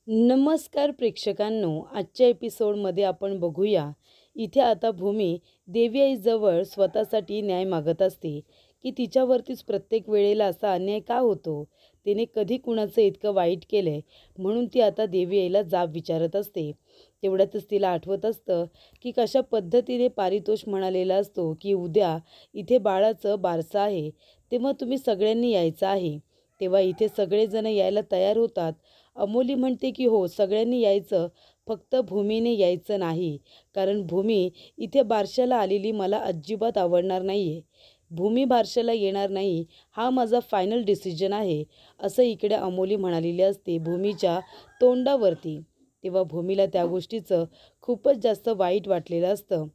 नमस्कार प्रेक्षकांनो, आजच्या एपिसोडमध्ये आपण बघूया. इथे आता भूमी देवी आईजवळ स्वतःसाठी न्याय मागत असते की तिच्यावरतीच प्रत्येक वेळेला असा अन्याय का होतो. तिने कधी कुणाचं इतकं वाईट केलंय, म्हणून ती आता देवी आईला जाब विचारत असते. तेवढ्यातच तिला आठवत असतं की कशा पद्धतीने पारितोष म्हणालेला असतो की उद्या इथे बाळाचं बारसं आहे, तेव्हा तुम्ही सगळ्यांनी यायचं आहे. तेव्हा इथे सगळेजण यायला तयार होतात. अमोली म्हणते की हो, सगळ्यांनी यायचं, फक्त भूमीने यायचं नाही. कारण भूमी इथे बारशाला आलेली मला अजिबात आवडणार नाही आहे. भूमी बारशाला येणार नाही, हा माझा फायनल डिसिजन आहे, असं इकडे अमोली म्हणालेली असते भूमीच्या तोंडावरती. तेव्हा भूमीला त्या गोष्टीचं खूपच जास्त वाईट वाटलेलं असतं.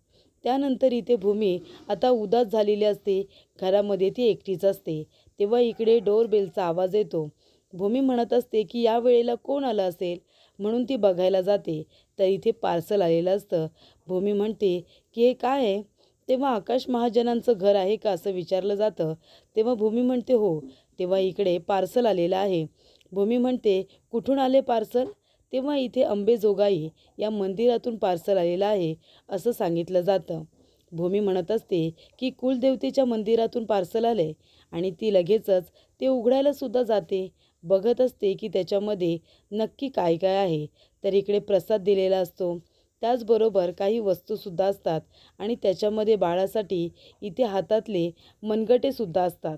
त्यानंतर इथे भूमी आता उदास झालेली असते. घरामध्ये ती एकटीच असते. तेव्हा इकडे डोरबेलचा आवाज येतो. भूमी म्हणत असते की या वेळेला कोण आलं असेल, म्हणून ती बघायला जाते. तर इथे पार्सल आलेलं असतं. भूमी म्हणते की हे काय आहे. तेव्हा आकाश महाजनांचं घर आहे का, असं विचारलं जातं. तेव्हा भूमी म्हणते हो. तेव्हा इकडे पार्सल आलेलं आहे. भूमी म्हणते कुठून आले पार्सल. तेव्हा इथे अंबेजोगाई या मंदिरातून पार्सल आलेलं आहे, असं सांगितलं जातं. भूमी म्हणत असते की कुलदेवतेच्या मंदिरातून पार्सल आले आणि ती लगेचच ते उघडायला सुद्धा जाते. बघत असते की त्याच्यामध्ये नक्की काय काय आहे. तर इकडे प्रसाद दिलेला असतो. त्याचबरोबर काही वस्तूसुद्धा असतात आणि त्याच्यामध्ये बाळासाठी इथे हातातले मनगटेसुद्धा असतात.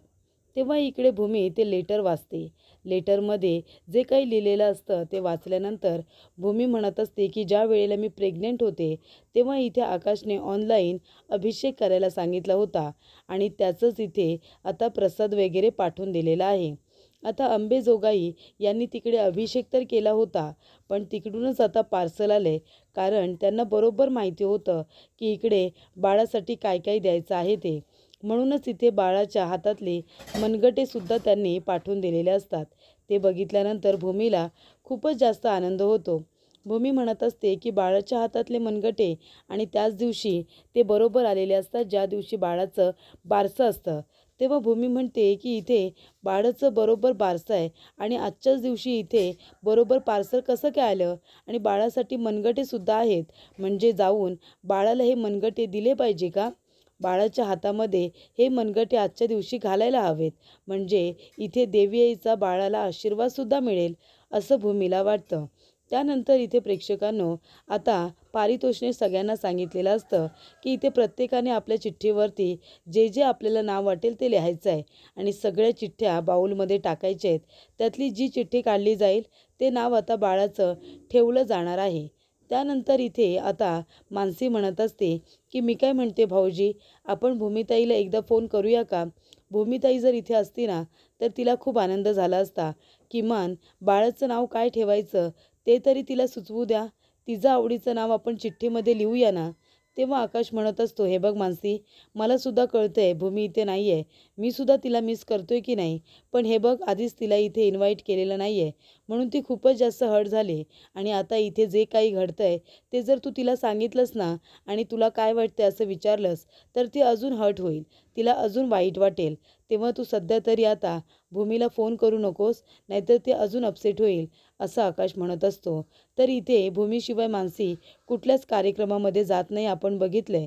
तेव्हा इकडे भूमी ते लेटर वाचते. लेटरमध्ये जे काही लिहिलेलं असतं ते वाचल्यानंतर भूमी म्हणत असते की ज्या वेळेला मी प्रेग्नेंट होते, तेव्हा इथे आकाशने ऑनलाईन अभिषेक करायला सांगितला होता आणि त्याचंच इथे आता प्रसाद वगैरे पाठवून दिलेला आहे. आता अंबेजोगाई यांनी तिकडे अभिषेक तर केला होता, पण तिकडूनच आता पार्सल आले. कारण त्यांना बरोबर माहिती होतं की इकडे बाळासाठी काय काय द्यायचं आहे ते. म्हणूनच इथे बाळाच्या हातातले मनगटेसुद्धा त्यांनी पाठवून दिलेले असतात. ते बघितल्यानंतर भूमीला खूपच जास्त आनंद होतो. भूमी म्हणत असते की बाळाच्या हातातले मनगटे आणि त्याच दिवशी ते बरोबर आलेले असतात ज्या दिवशी बाळाचं बारसं असतं. तेव्हा भूमी म्हणते की इथे बाळाचं बरोबर बारसं आहे आणि आजच्याच दिवशी इथे बरोबर पार्सल कसं काय आलं आणि बाळासाठी मनगटेसुद्धा आहेत. म्हणजे जाऊन बाळाला हे मनगटे दिले पाहिजे का? बाळाच्या हातामध्ये हे मनगटे आजच्या दिवशी घालायला हवेत. म्हणजे इथे देवी आईचा बाळाला आशीर्वादसुद्धा मिळेल, असं भूमीला वाटतं. त्यानंतर इथे प्रेक्षकांनो, आता पारितोषने सगळ्यांना सांगितलेलं असतं की इथे प्रत्येकाने आपल्या चिठ्ठीवरती जे जे आपल्याला नाव वाटेल ते लिहायचं आहे आणि सगळ्या चिठ्ठ्या बाऊलमध्ये टाकायच्या आहेत. त्यातली जी चिठ्ठी काढली जाईल ते नाव आता बाळाचं ठेवलं जाणार आहे. त्यानंतर इथे आता मानसी म्हणत असते की मी काय म्हणते भाऊजी, आपण भूमिताईला एकदा फोन करूया का. भूमिताई जर इथे असती ना, तर तिला खूप आनंद झाला असता. किमान बाळाचं नाव काय ठेवायचं ते तरी तिला सुचवू द्या. तिचं आवडीचं नाव आपण चिठ्ठीमध्ये लिहूया ना. तेव्हा आकाश म्हणत असतो हे बघ मानसी, मला सुद्धा कळतंय भूमी इथे नाही आहे, मी सुद्धा तिला मिस करतोय की नाही. पण हे बघ, आधीच तिला इथे इन्व्हाइट केलेलं नाही आहे, म्हणून ती खूपच जास्त हर्ट झाली. आणि आता इथे जे काही घडतंय ते जर तू तिला सांगितलंस ना आणि तुला काय वाटतंय असं विचारलंस, तर ती अजून हर्ट होईल, तिला अजून वाईट वाटेल. तेव्हा तू सध्या तरी आता भूमीला फोन करू नकोस, नाहीतर ती अजून अपसेट होईल, असं आकाश म्हणत असतो. तर इथे भूमीशिवाय मानसी कुठल्याच कार्यक्रमामध्ये जात नाही, आपण बघितलंय.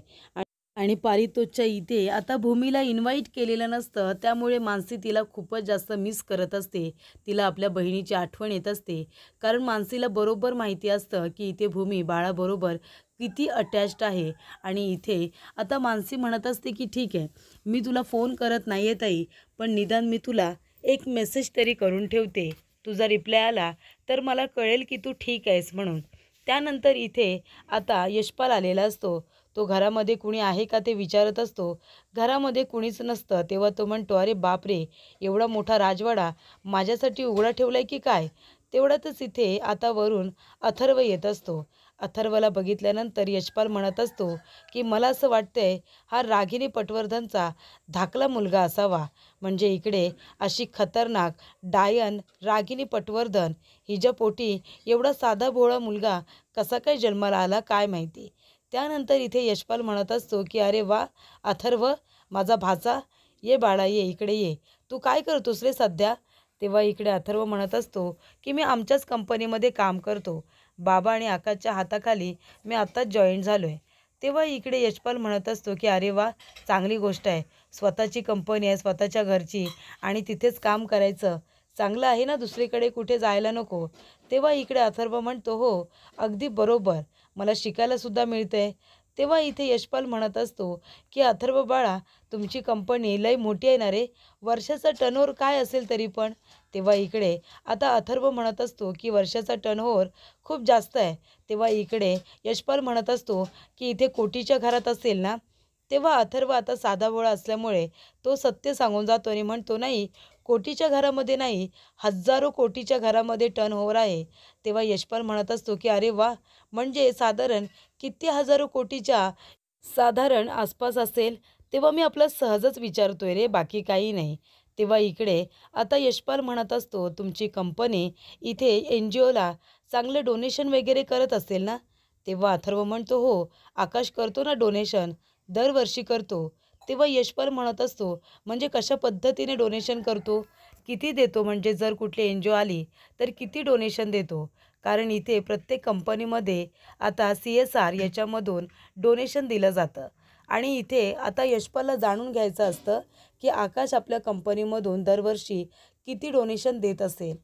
आणि पारितोषच्या इथे आता भूमीला इन्व्हाइट केलेलं नसतं, त्यामुळे मानसी तिला खूपच जास्त मिस करत असते. तिला आपल्या बहिणीची आठवण येत असते. कारण मानसीला बरोबर माहिती असतं की इथे भूमी बाळाबरोबर किती अटॅच्ड आहे. आणि इथे आता मानसी म्हणत असते की ठीक आहे, मी तुला फोन करत नाही आहे ताई, पण निदान मी तुला एक मेसेज तरी करून ठेवते. तुझा रिप्लाय आला तर मला कळेल की तू ठीक आहेस म्हणून. त्यानंतर इथे आता यशपाल आलेला असतो. तो घरामध्ये कुणी आहे का ते विचारत असतो. घरामध्ये कुणीच नसतं. तेव्हा तो म्हणतो अरे बापरे, एवढा मोठा राजवाडा माझ्यासाठी उघडा ठेवलाय की काय. तेवढ्यातच इथे आता वरून अथर्व येत असतो. अथर्वला बघितल्यानंतर यशपाल म्हणत असतो की मला असं वाटतंय हा रागिनी पटवर्धनचा धाकला मुलगा असावा. म्हणजे इकडे अशी खतरनाक डायन रागिनी पटवर्धन हिच्या पोटी एवढा साधा भोळा मुलगा कसा काय जन्माला आला काय माहिती. त्यानंतर इथे यशपाल म्हणत असतो की अरे वा अथर्व, माझा भाचा, ये बाळा ये, इकडे ये. तू काय करतोस रे सध्या. तेव्हा इकडे अथर्व म्हणत असतो की मी आमच्याच कंपनीमध्ये काम करतो. बाबा आणि आकाशच्या हाताखाली मी आत्ताच जॉईन झालो आहे. तेव्हा इकडे यशपाल म्हणत असतो की अरे वा, चांगली गोष्ट आहे. स्वतःची कंपनी आहे, स्वतःच्या घरची, आणि तिथेच काम करायचं. चांगलं आहे ना, दुसरीकडे कुठे जायला नको. तेव्हा इकडे अथर्व म्हणतो हो, अगदी बरोबर, मला शिकायलासुद्धा मिळतंय. तेव्हा इथे यशपाल म्हणत असतो की अथर्व बाळा, तुमची कंपनी लई मोठी आहे ना रे, वर्षाचा टर्नओव्हर काय असेल तरी पण? तेव्हा इकडे आता अथर्व म्हणत असतो की वर्षाचा टर्नओव्हर खूप जास्त आहे. तेव्हा इकडे यशपाल म्हणत असतो की इथे कोटीच्या घरात असेल ना? तेव्हा अथर्व आता साधाभोळा असल्यामुळे तो सत्य सांगून जातो आणि म्हणतो नाही, कोटीच्या घरामध्ये नाही, हजारो कोटीच्या घरामध्ये टर्नओव्हर आहे. तेव्हा यशपाल म्हणत असतो की अरे वा, म्हणजे साधारण किती हजारो कोटीच्या साधारण आसपास असेल. तेव्हा मी आपला सहजच विचारतोय रे, बाकी काही नाही. तेव्हा इकडे आता यशपाल म्हणत असतो तुमची कंपनी इथे NGOला चांगले डोनेशन वगैरे करत असेल ना? तेव्हा अथर्व म्हणतो हो, आकाश करतो ना डोनेशन, दरवर्षी करतो. तेव्हा यशपाल म्हणत असतो म्हणजे कशा पद्धतीने डोनेशन करतो, किती देतो, म्हणजे जर कुठली NGO आली तर किती डोनेशन देतो? कारण इथे प्रत्येक कंपनीमध्ये आता CSR याच्यामधून डोनेशन दिलं जातं. आणि इथे आता यशपालला जाणून घ्यायचं असतं की आकाश आपल्या कंपनीमधून दरवर्षी किती डोनेशन देत असेल.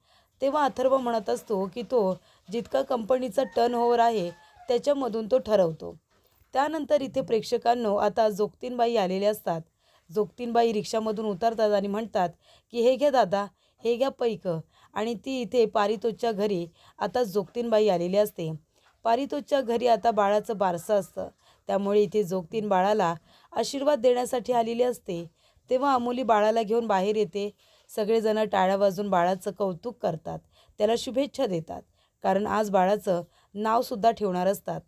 तेव्हा अथर्व म्हणत असतो की तो जितका कंपनीचा टर्नओव्हर आहे त्याच्यामधून तो ठरवतो. त्यानंतर इथे प्रेक्षकांनो आता जोगतीनबाई आलेले असतात. जोगतीनबाई रिक्षामधून उतरतात आणि म्हणतात की हे घ्या दादा, हे घ्या पैकं. आणि ती इथे पारितोषच्या घरी आता जोगतीनबाई आलेली असते. पारितोषच्या घरी आता बाळाचं बारसं असतं, त्यामुळे इथे जोगतीन बाळाला आशीर्वाद देण्यासाठी आलेली असते. तेव्हा अमोली बाळाला घेऊन बाहेर येते. सगळेजण टाळ्या वाजून बाळाचं कौतुक करतात, त्याला शुभेच्छा देतात, कारण आज बाळाचं नावसुद्धा ठेवणार असतात.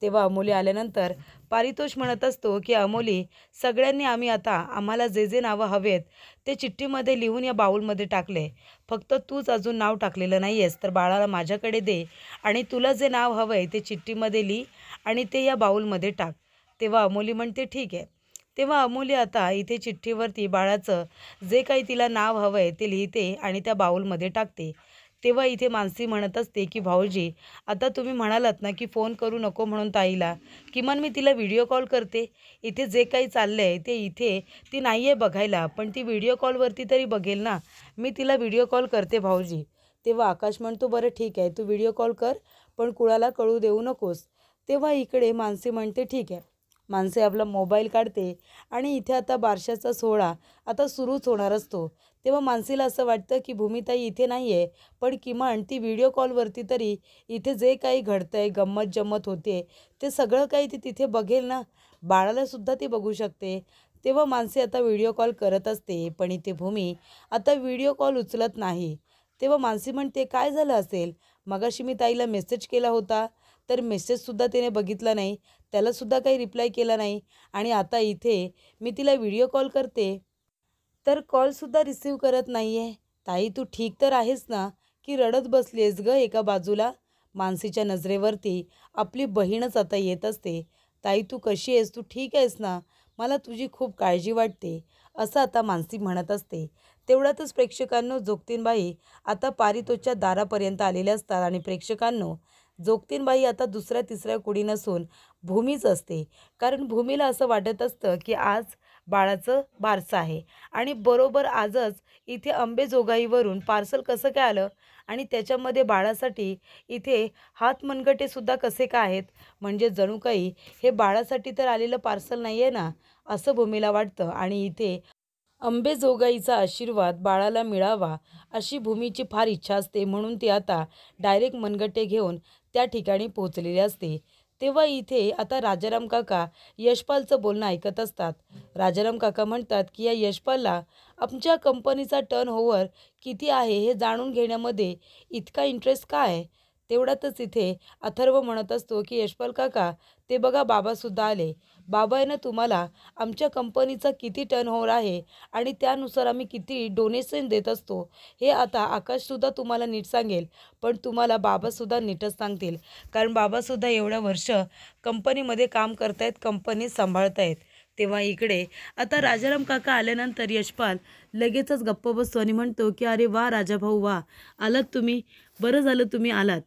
तेव्हा अमोली आल्यानंतर पारितोष म्हणत असतो की अमोली, सगळ्यांनी आम्हाला जे जे नावं हवेत ते चिठ्ठीमध्ये लिहून या बाऊलमध्ये टाकले. फक्त तूच अजून नाव टाकलेलं नाही आहेस, तर बाळाला माझ्याकडे दे आणि तुला जे नाव हवं आहे ते चिठ्ठीमध्ये लिही आणि ते या बाऊलमध्ये टाक. तेव्हा अमोली म्हणते ठीक आहे. तेव्हा अमोली आता इथे चिठ्ठीवरती बाळाचं जे काही तिला नाव हवं आहे ते लिहिते आणि त्या बाऊलमध्ये टाकते. तेव्हा इथे मानसी म्हणत असते की भाऊजी, आता तुम्ही म्हणालात ना की फोन करू नको म्हणून ताईला, किमान मी तिला व्हिडिओ कॉल करते. इथे जे काही चाललं आहे ते इथे ती नाही आहे बघायला, पण ती व्हिडिओ कॉलवरती तरी बघेल ना. मी तिला व्हिडिओ कॉल करते भाऊजी. तेव्हा आकाश म्हणतो बरं ठीक आहे, तू व्हिडिओ कॉल कर, पण कुणाला कळू देऊ नकोस. तेव्हा इकडे मानसी म्हणते ठीक आहे. मानसी आपला मोबाईल काढते आणि इथे आता बारशाचा सोहळा आता सुरूच होणार असतो. तेव्हा मानसीला असं वाटतं की भूमिताई इथे नाही आहे, पण किमान ती व्हिडिओ कॉलवरती तरी इथे जे काही घडतंय, गंमत जम्मत होते, ते सगळं काही ती तिथे बघेल ना. बाळालासुद्धा ती बघू शकते. तेव्हा मानसी आता व्हिडिओ कॉल करत असते, पण इथे भूमी आता व्हिडिओ कॉल उचलत नाही. तेव्हा मानसी म्हणते काय झालं असेल, मगाशी मी ताईला मेसेज केला होता, तर मेसेजसुद्धा तिने बघितला नाही, त्यालासुद्धा काही रिप्लाय केला नाही, आणि आता इथे मी तिला व्हिडिओ कॉल करते तर कॉलसुद्धा रिसीव करत नाही आहे. ताई तू ठीक तर आहेस ना, की रडत बसली आहेस गं एका बाजूला? मानसीच्या नजरेवरती आपली बहीणच आता येत असते. ताई तू कशी आहेस, तू ठीक आहेस ना? मला तुझी खूप काळजी वाटते, असं आता मानसी म्हणत असते. तेवढ्यातच प्रेक्षकांनो जोगतीनबाई आता पारितोषच्या दारापर्यंत आलेल्या असतात आणि प्रेक्षकांनो जोगतीनबाई आता दुसऱ्या तिसऱ्या कुणी नसून भूमीच असते. कारण भूमीला असं वाटत असतं की आज बाळाचं बारसं आहे आणि बरोबर आजच इथे अंबेजोगाईवरून पार्सल कसं काय आलं आणि त्याच्यामध्ये बाळासाठी इथे हातमनगटेसुद्धा कसे काय आहेत, म्हणजे जणू काही हे बाळासाठी तर आलेलं पार्सल नाही आहे ना, असं भूमीला वाटतं. आणि इथे अंबेजोगाईचा आशीर्वाद बाळाला मिळावा अशी भूमीची फार इच्छा असते, म्हणून ती आता डायरेक्ट मनगटे घेऊन त्या ठिकाणी पोहोचलेली असते. तेव्हा इथे आता राजाराम काका यशपालचं बोलणं ऐकत असतात. राजाराम काका म्हणतात की या यशपालला आमच्या कंपनीचा टर्नओव्हर किती आहे हे जाणून घेण्यामध्ये इतका इंटरेस्ट का आहे? तेवढ्यातच इथे अथर्व म्हणत असतो की यशपाल काका, ते बघा बाबासुद्धा आले. बाबा आहे ना, तुम्हाला आमच्या कंपनीचा किती टर्नओव्हर आहे आणि त्यानुसार आम्ही किती डोनेशन देत असतो हे आता आकाशसुद्धा तुम्हाला नीट सांगेल, पण तुम्हाला बाबासुद्धा नीटच सांगतील, कारण बाबासुद्धा एवढ्या वर्ष कंपनीमध्ये काम करतायत, कंपनी सांभाळतायत. तेव्हा इकडे आता राजाराम काका आल्यानंतर यशपाल लगेचच गप्प बसतो आणि म्हणतो की अरे वा राजाभाऊ वा, आलात तुम्ही, बरं झालं तुम्ही आलात.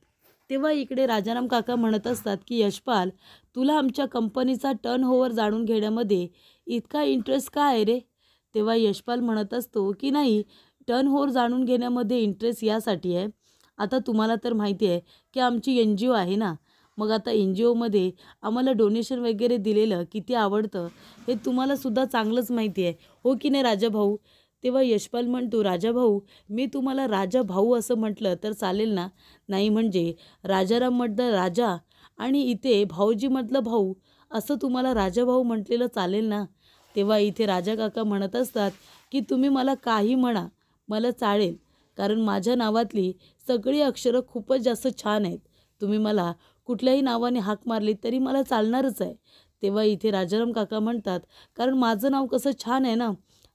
तेव्हा इकडे राजाराम काका म्हणत असतात की यशपाल, तुला आमच्या कंपनीचा टर्नओव्हर जाणून घेण्यामध्ये इतका इंटरेस्ट का आहे रे? तेव्हा यशपाल म्हणत असतो की नाही, टर्नओव्हर जाणून घेण्यामध्ये इंटरेस्ट यासाठी आहे, आता तुम्हाला तर माहिती आहे की आमची NGO आहे ना, मग आता NGOमध्ये आम्हाला डोनेशन वगैरे दिलेलं किती आवडतं हे तुम्हालासुद्धा चांगलंच माहिती आहे, हो की नाही राजाभाऊ? तेव्हा यशपाल म्हणतो, राजाभाऊ, मी तुम्हाला राजा भाऊ असं म्हटलं तर चालेल ना? नाही म्हणजे राजाराम म्हटलं राजा आणि इथे भाऊजीमधलं भाऊ, असं तुम्हाला राजाभाऊ म्हटलेलं चालेल ना? तेव्हा इथे राजा काका म्हणत असतात की तुम्ही मला काही म्हणा, मला चालेल, कारण माझ्या नावातली सगळी अक्षरं खूपच जास्त छान आहेत. तुम्ही मला कुठल्याही नावाने हाक मारली तरी मला चालणारच आहे. तेव्हा इथे राजाराम काका म्हणतात, कारण माझं नाव कसं छान आहे ना,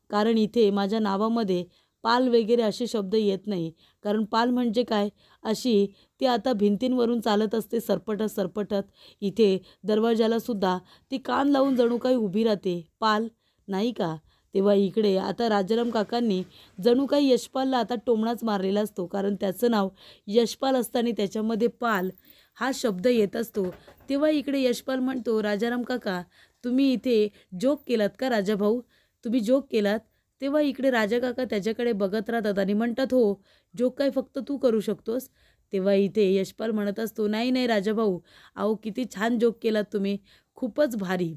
कारण इथे माझ्या नावामध्ये पाल वगैरे असे शब्द येत नाही, कारण पाल म्हणजे काय, अशी ती आता भिंतींवरून चालत असते सरपटत सरपटत, इथे दरवाजालासुद्धा ती कान लावून जणू काही उभी राहते, पाल नाही का? तेव्हा इकडे आता राजाराम काकांनी जणू काही यशपालला आता टोमणाच मारलेला असतो, कारण त्याचं नाव यशपाल असताना त्याच्यामध्ये पाल हा शब्द येत असतो. तेव्हा इकडे यशपाल म्हणतो, राजाराम काका, तुम्ही इथे जोक केलात का राजाभाऊ? तुम्ही जोक केलात? तेव्हा इकडे राजा काका त्याच्याकडे बघत राहतात आणि म्हणतात, हो, जोक काय फक्त तू करू शकतोस? तेव्हा इथे यशपाल म्हणत असतो, नाही नाही राजाभाऊ, अहो किती छान जोक केलात तुम्ही, खूपच भारी.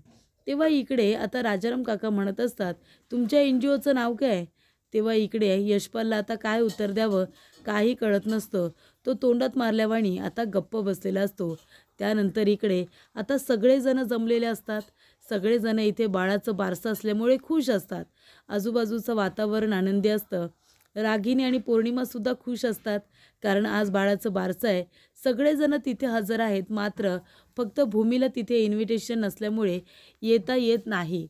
तेव्हा इकडे आता राजाराम काका म्हणत असतात, तुमच्या NGOचं नाव काय? तेव्हा इकडे यशपालला आता काय उत्तर द्यावं काही कळत नसतं. तो तोंडात मारल्यावानी आता गप्प बसलेला असतो. त्यानंतर इकडे आता सगळेजण जमलेले असतात. सगळेजण इथे बाळाचं बारसं असल्यामुळे खुश असतात. आजूबाजूचं वातावरण आनंदी असतं. रागिनी आणि पौर्णिमासुद्धा खुश असतात, कारण आज बाळाचं बारसं आहे. सगळेजण तिथे हजर आहेत, मात्र फक्त भूमीला तिथे इन्व्हिटेशन नसल्यामुळे येता येत नाही.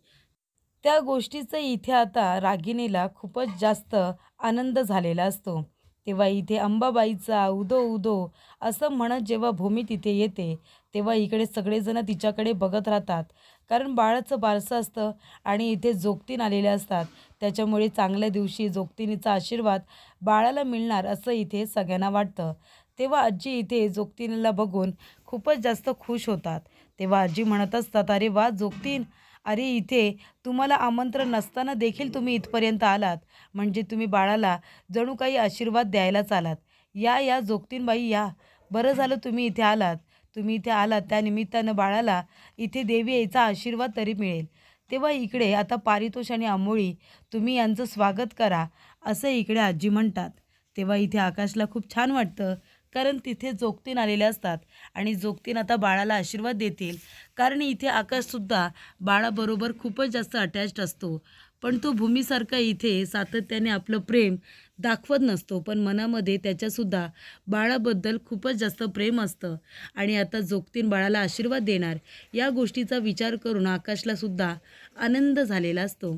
त्या गोष्टीचा इथे आता रागिणीला खूपच जास्त आनंद झालेला असतो. तेव्हा इथे अंबाबाईचा उदो उदो असं म्हणत जेव्हा भूमी तिथे येते, तेव्हा इकडे सगळेजण तिच्याकडे बघत राहतात, कारण बाळाचं बारसं असतं आणि इथे जोगतीन आलेले असतात. त्याच्यामुळे चांगल्या दिवशी जोगतिनीचा आशीर्वाद बाळाला मिळणार असं इथे सगळ्यांना वाटतं. तेव्हा आजी इथे जोगतीनीला बघून खूपच जास्त खुश होतात. तेव्हा आजी म्हणत असतात, अरे वा जोगतीन, अरे इथे तुम्हाला आमंत्रण नसताना देखील तुम्ही इथपर्यंत आलात, म्हणजे तुम्ही बाळाला जणू काही आशीर्वाद द्यायलाच आलात. या या जोगतीनबाई या, बरं झालं तुम्ही इथे आलात. तुम्ही इथे आलात त्या निमित्तानं बाळाला इथे देवी यायचा आशीर्वाद तरी मिळेल. तेव्हा इकडे आता पारितोष आणि आंबोळी तुम्ही यांचं स्वागत करा, असं इकडे आजी म्हणतात. तेव्हा इथे आकाशला खूप छान वाटतं, कारण तिथे जोगतीन आलेले असतात आणि जोगतीन आता बाळाला आशीर्वाद देतील, कारण इथे आकाशसुद्धा बाळाबरोबर खूपच जास्त अटॅच्ड असतो. पण तो भूमीसारखा इथे सातत्याने आपलं प्रेम दाखवत नसतो, पण मनामध्ये त्याच्यासुद्धा बाळाबद्दल खूपच जास्त प्रेम असतं आणि आता जोगतीन बाळाला आशीर्वाद देणार या गोष्टीचा विचार करून आकाशलासुद्धा आनंद झालेला असतो.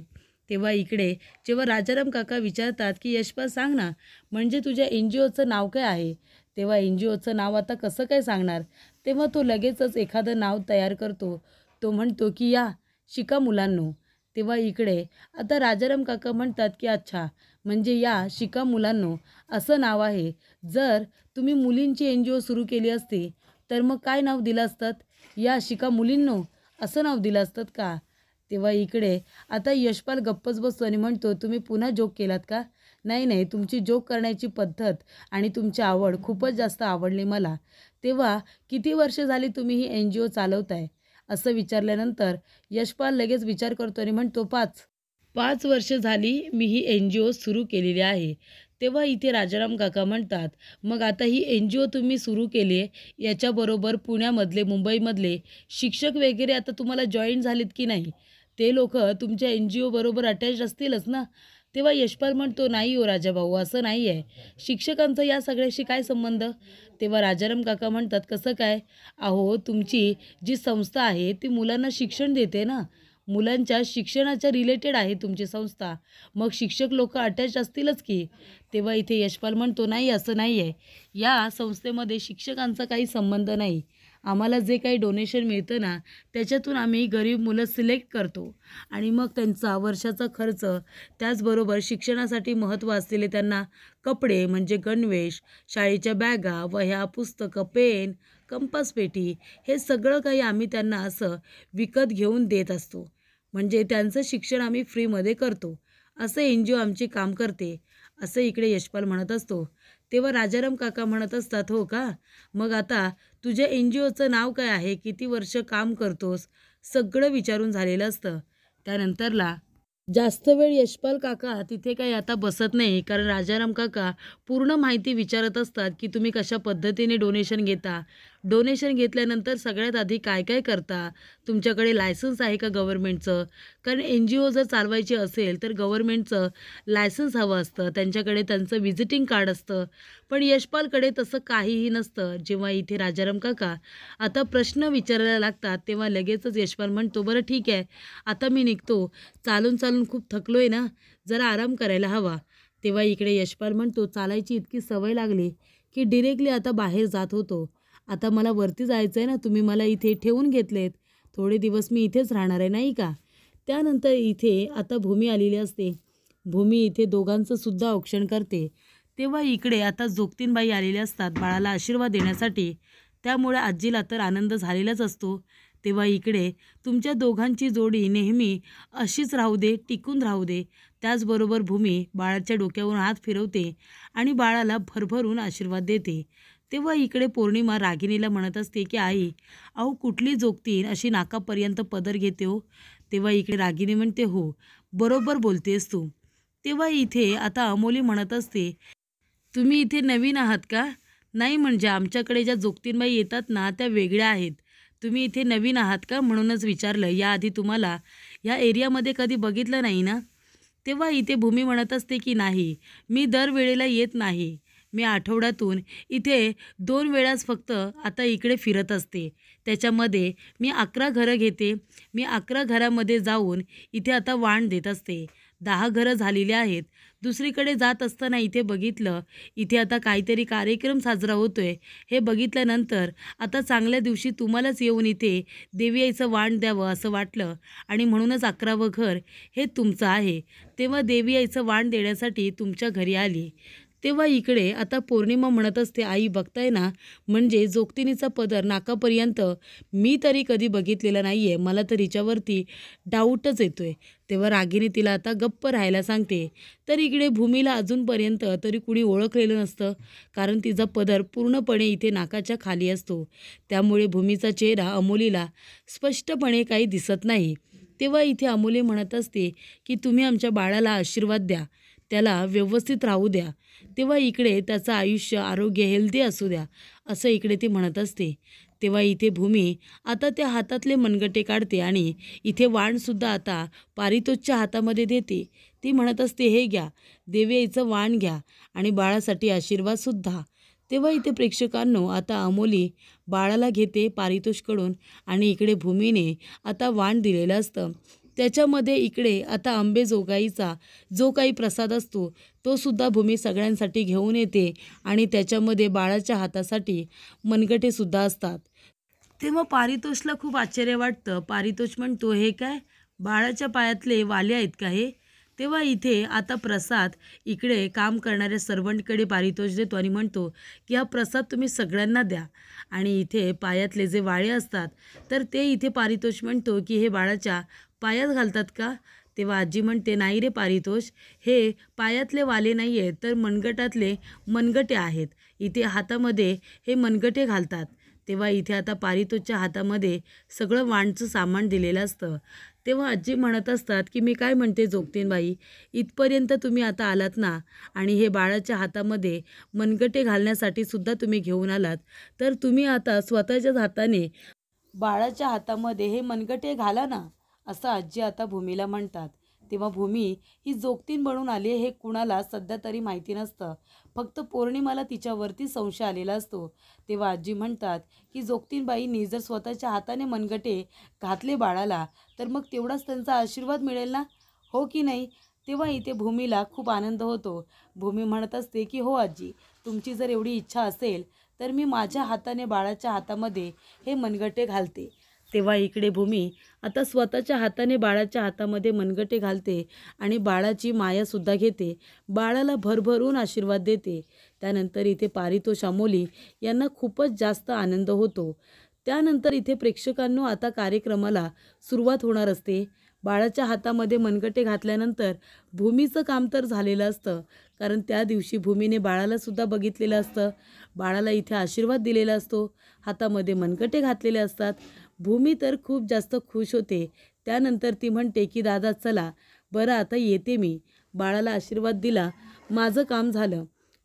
तेव्हा इकडे जेव्हा राजाराम काका विचारतात की यशपाल सांग ना, म्हणजे तुझ्या NGOचं नाव काय आहे? तेव्हा NGOचं नाव आता कसं काय सांगणार? तेव्हा तो लगेचच एखादं नाव तयार करतो. तो म्हणतो की या शिका मुलांनो. तेव्हा इकडे आता राजाराम काका म्हणतात की अच्छा, म्हणजे या शिका मुलांनो असं नाव आहे. जर तुम्ही मुलींची NGO सुरू केली असती तर मग काय नाव दिलं असतं? या शिका मुलींनो असं नाव दिलं असतं का? तेव्हा इकडे आता यशपाल गप्पच बसतो आणि म्हणतो, तुम्ही पुन्हा जोक केलात का? नाही नाही, तुमची जोक करण्याची पद्धत आणि तुमची आवड खूपच जास्त आवडली मला. तेव्हा किती वर्ष झाली तुम्ही ही NGO चालवताय? असं विचारल्यानंतर यशपाल लगेच विचार करतो आणि म्हणतो, 5 वर्ष झाली मी ही NGO सुरू केलेली आहे. तेव्हा इथे राजाराम काका म्हणतात, मग आता ही NGO तुम्ही सुरू केली आहे, याच्याबरोबर पुण्यामधले मुंबईमधले शिक्षक वगैरे आता तुम्हाला जॉईन झालेत की नाही? ते लोकं तुमच्या NGO बरोबर अटॅच असतीलच ना? तेव्हा यशपाल म्हणतो, नाही हो राजाभाऊ, असं नाही आहे. शिक्षकांचा या सगळ्याशी काय संबंध? तेव्हा राजाराम काका म्हणतात, कसं काय? अहो, तुमची जी संस्था आहे ती मुलांना शिक्षण देते ना, मुलांच्या शिक्षणाच्या रिलेटेड आहे तुमची संस्था, मग शिक्षक लोक अटॅच असतीलच की. तेव्हा इथे यशपाल म्हणतो, नाही असं नाही आहे, या संस्थेमध्ये शिक्षकांचा काही संबंध नाही. आम्हाला जे काही डोनेशन मिळतं ना त्याच्यातून आम्ही गरीब मुलं सिलेक्ट करतो आणि मग त्यांचा वर्षाचा खर्च, त्याचबरोबर शिक्षणासाठी महत्त्व असलेले त्यांना कपडे म्हणजे गणवेश, शाळेच्या बॅगा, वह्या, पुस्तकं, पेन, कंपास पेटी हे सगळं काही आम्ही त्यांना असं विकत घेऊन देत असतो. म्हणजे त्यांचं शिक्षण आम्ही फ्रीमध्ये करतो. असं NGO आमची काम करते, असं इकडे यशपाल म्हणत असतो. तेव्हा राजाराम काका म्हणत असतात, हो का? मग आता तुझ्या NGOचं नाव काय आहे? किती वर्ष काम करतोस? सगळं विचारून झालेलं असतं. त्यानंतरला जास्त वेळ यशपाल काका तिथे काही आता बसत नाही, कारण राजाराम काका पूर्ण माहिती विचारत असतात की तुम्ही कशा पद्धतीने डोनेशन घेता, डोनेशन घेतल्यानंतर सगळ्यात आधी काय काय करता, तुमच्याकडे लायसन्स आहे का गव्हर्नमेंटचं, कारण NGO जर चालवायची असेल तर गव्हर्नमेंटचं लायसन्स हवं असतं, त्यांच्याकडे त्यांचं व्हिजिटिंग कार्ड असतं. पण यशपालकडे तसं काहीही नसतं. जेव्हा इथे राजाराम काका आता प्रश्न विचारायला लागतात तेव्हा लगेचच यशपाल म्हणतो, बरं ठीक आहे, आता मी निघतो, चालून चालून खूप थकलोय ना, जरा आराम करायला हवा. तेव्हा इकडे यशपाल म्हणतो, चालायची इतकी सवय लागली की डिरेक्टली आता बाहेर जात होतो. आता मला वरती जायचं आहे ना, तुम्ही मला इथे ठेवून घेतलेत, थोडे दिवस मी इथेच राहणार आहे नाही का. त्यानंतर इथे आता भूमी आलेली असते. भूमी इथे दोघांचं सुद्धा औक्षण करते. तेव्हा इकडे आता जोगतीनबाई आलेले असतात बाळाला आशीर्वाद देण्यासाठी. त्यामुळे आजीला तर आनंद झालेलाच असतो. तेव्हा इकडे तुमच्या दोघांची जोडी नेहमी अशीच राहू दे, टिकून राहू दे. त्याचबरोबर भूमी बाळाच्या डोक्यावरून हात फिरवते आणि बाळाला भरभरून आशीर्वाद देते. तेव्हा इकडे पौर्णिमा रागिणीला म्हणत असते की आई, अहो कुठली जोगतीन अशी नाकापर्यंत पदर घेते हो. तेव्हा इकडे रागिणी म्हणते, हो बरोबर बोलतेस तू. तेव्हा इथे आता अमोली म्हणत असते, तुम्ही इथे नवीन आहात का? नाही, म्हणजे आमच्याकडे ज्या जोगतीनबाई येतात ना त्या वेगळ्या आहेत. तुम्ही इथे नवीन आहात का म्हणूनच विचारलं. याआधी तुम्हाला या एरियामध्ये कधी बघितलं नाही ना? तेव्हा इथे भूमी म्हणत असते की नाही, मी दरवेळेला येत नाही. मी आठवड्यातून इथे 2 वेळाच फक्त आता इकडे फिरत असते. त्याच्यामध्ये मी 11 घरं घेते. मी 11 घरामध्ये जाऊन इथे आता वाण देत असते. 10 घरं झालेली आहेत. दुसरीकडे जात असताना इथे बघितलं, इथे आता काहीतरी कार्यक्रम साजरा होतोय. हे बघितल्यानंतर आता चांगल्या दिवशी तुम्हालाच येऊन इथे देवी आईचं वाण द्यावं असं वाटलं आणि म्हणूनच 11वं घर हे तुमचं आहे. तेव्हा देवी आईचं वाण देण्यासाठी तुमच्या घरी आली. तेव्हा इकडे आता पौर्णिमा म्हणत असते, आई बघताय ना, म्हणजे जोगतिनीचा पदर नाकापर्यंत मी तरी कधी बघितलेला नाही आहे. मला तर हिच्यावरती डाऊटच येतो आहे. तेव्हा रागिनी तिला आता गप्प राहायला सांगते. तर इकडे भूमीला अजूनपर्यंत तरी कुणी ओळखलेलं नसतं, कारण तिचा पदर पूर्णपणे इथे नाकाच्या खाली असतो. त्यामुळे भूमीचा चेहरा अमोलीला स्पष्टपणे काही दिसत नाही. तेव्हा इथे अमोली म्हणत असते की तुम्ही आमच्या बाळाला आशीर्वाद द्या, त्याला व्यवस्थित राहू द्या. तेव्हा इकडे त्याचं आयुष्य, आरोग्य हेल्दी असू द्या, असं इकडे ती म्हणत असते. तेव्हा इथे भूमी आता त्या हातातले मनगटे काढते आणि इथे वाणसुद्धा आता पारितोषच्या हातामध्ये देते. ती म्हणत असते, हे घ्या, देवी आईचं वाण घ्या आणि बाळासाठी आशीर्वादसुद्धा. तेव्हा इथे प्रेक्षकांनो आता अमोली बाळाला घेते पारितोषकडून आणि इकडे भूमीने आता वाण दिलेलं असतं. त्याच्यामध्ये इकडे आता अंबेजोगाईचा जो काही प्रसाद असतो तो सुद्धा भूमी सगळ्यांसाठी घेऊन येते आणि त्याच्यामध्ये बाळाच्या हातासाठी मनगटेसुद्धा असतात. तेव्हा पारितोषला खूप आश्चर्य वाटतं. पारितोष म्हणतो, हे काय, बाळाच्या पायातले वाले आहेत का हे? तेव्हा इथे आता प्रसाद इकडे काम करणाऱ्या सर्वंटकडे पारितोष देतो आणि म्हणतो की हा प्रसाद तुम्ही सगळ्यांना द्या. आणि इथे पायातले जे वाळे असतात तर ते इथे पारितोष म्हणतो की हे बाळाच्या पायात घालतात का? तेव्हा आजी म्हणते, नाही रे पारितोष, हे पायातले वाले नाही आहेत, तर मनगटातले मनगटे आहेत. इथे हातामध्ये हे मनगटे घालतात. तेव्हा इथे आता पारितोषच्या हातामध्ये सगळं वाणचं सामान दिलेलं असतं. तेव्हा आजी म्हणत असतात की मी काय म्हणते जोगतीनबाई, इथपर्यंत तुम्ही आता आलात ना आणि हे बाळाच्या हातामध्ये मनगटे घालण्यासाठी सुद्धा तुम्ही घेऊन आलात, तर तुम्ही आता स्वतःच्याच हाताने बाळाच्या हातामध्ये हे मनगटे घाला ना, असं आजी आता भूमीला म्हणतात. तेव्हा भूमी ही जोगतीन बनून आली हे कुणाला सध्या तरी माहिती नसतं. फक्त पौर्णिमाला तिच्यावरती संशय आलेला असतो. तेव्हा आजी म्हणतात की जोगतीनबाईंनी जर स्वतःच्या हाताने मनगटे घातले बाळाला तर मग तेवढाच त्यांचा आशीर्वाद मिळेल ना, हो की नाही? तेव्हा इथे भूमीला खूप आनंद होतो. भूमी म्हणत असते की हो आजी, तुमची जर एवढी इच्छा असेल तर मी माझ्या हाताने बाळाच्या हातामध्ये हे मनगटे घालते. तेव्हा इकडे भूमी आता स्वतःच्या हाताने बाळाच्या हातामध्ये मनगटे घालते आणि बाळाची मायासुद्धा घेते. बाळाला भरभरून आशीर्वाद देते. त्यानंतर इथे पारितोष अमोली यांना खूपच जास्त आनंद होतो. त्यानंतर इथे प्रेक्षकांनो आता कार्यक्रमाला सुरुवात होणार असते. बाळाच्या हातामध्ये मनगटे घातल्यानंतर भूमीचं काम तर झालेलं असतं, कारण त्या दिवशी भूमीने बाळालासुद्धा बघितलेलं असतं. बाळाला इथे आशीर्वाद दिलेला असतो, हातामध्ये मनगटे घातलेले असतात. भूमी तर खूप जास्त खुश होते. त्यानंतर ती म्हणते की दादा चला बरं आता येते मी, बाळाला आशीर्वाद दिला, माझं काम झालं.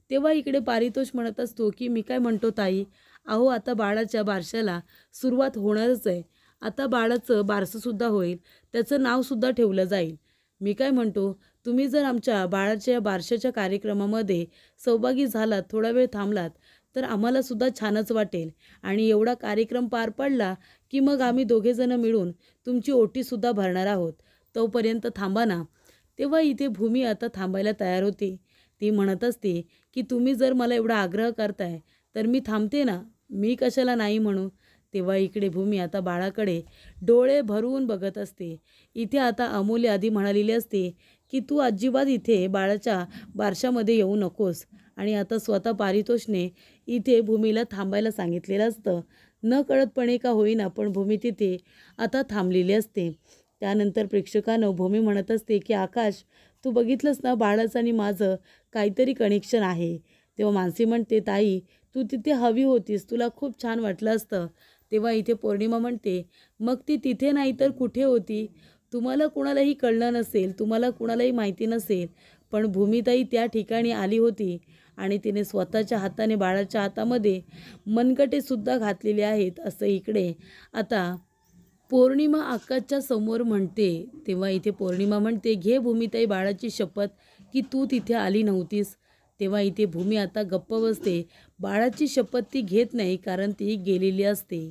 तेव्हा इकडे पारितोष म्हणत असतो की मी काय म्हणतो ताई, अहो आता बाळाच्या बारशाला सुरुवात होणारच आहे. आता बाळाचं बारसंसुद्धा होईल, त्याचं नावसुद्धा ठेवलं जाईल. मी काय म्हणतो, तुम्ही जर आमच्या बाळाच्या बारशाच्या कार्यक्रमामध्ये सहभागी झालात, थोडा वेळ थांबलात, तर आम्हालासुद्धा छानच वाटेल. आणि एवढा कार्यक्रम पार पडला की मग आम्ही दोघेजणं मिळून तुमची ओटीसुद्धा भरणार आहोत. तोपर्यंत थांबा ना. तेव्हा इथे भूमी आता थांबायला तयार होते. ती म्हणत असते की तुम्ही जर मला एवढा आग्रह करताय तर मी थांबते ना, मी कशाला नाही म्हणू. तेव्हा इकडे भूमी आता बाळाकडे डोळे भरून बघत असते. इथे आता अमोली आधी म्हणालेली असते की तू अजिबात इथे बाळाच्या बारशामध्ये येऊ नकोस. आणि आता स्वतः पारितोषने इथे भूमीला थांबायला सांगितलेलं असतं. न कळतपणे का होईना पण भूमी तिथे आता थांबलेली असते. त्यानंतर प्रेक्षकानं भूमी म्हणत असते की आकाश, तू बघितलंस ना बाळाचं आणि माझं काहीतरी कनेक्शन आहे. तेव्हा मानसी म्हणते ताई तू तिथे हवी होतीस, तुला खूप छान वाटलं असतं. तेव्हा इथे पौर्णिमा म्हणते मग ती तिथे नाही तर कुठे होती. तुम्हाला कुणालाही कळलं नसेल, तुम्हाला कुणालाही माहिती नसेल, पण भूमिताई त्या ठिकाणी आली होती आणि तिने स्वतःच्या हाताने बाळाच्या हातामध्ये मनगटेसुद्धा घातलेले आहेत असं इकडे आता पौर्णिमा आकाशच्या समोर म्हणते. तेव्हा इथे पौर्णिमा म्हणते घे भूमिताई बाळाची शपथ की तू तिथे आली नव्हतीस. तेव्हा इथे भूमी आता गप्प बसते. बाळाची शपथ ती घेत नाही कारण ती गेलेली असते.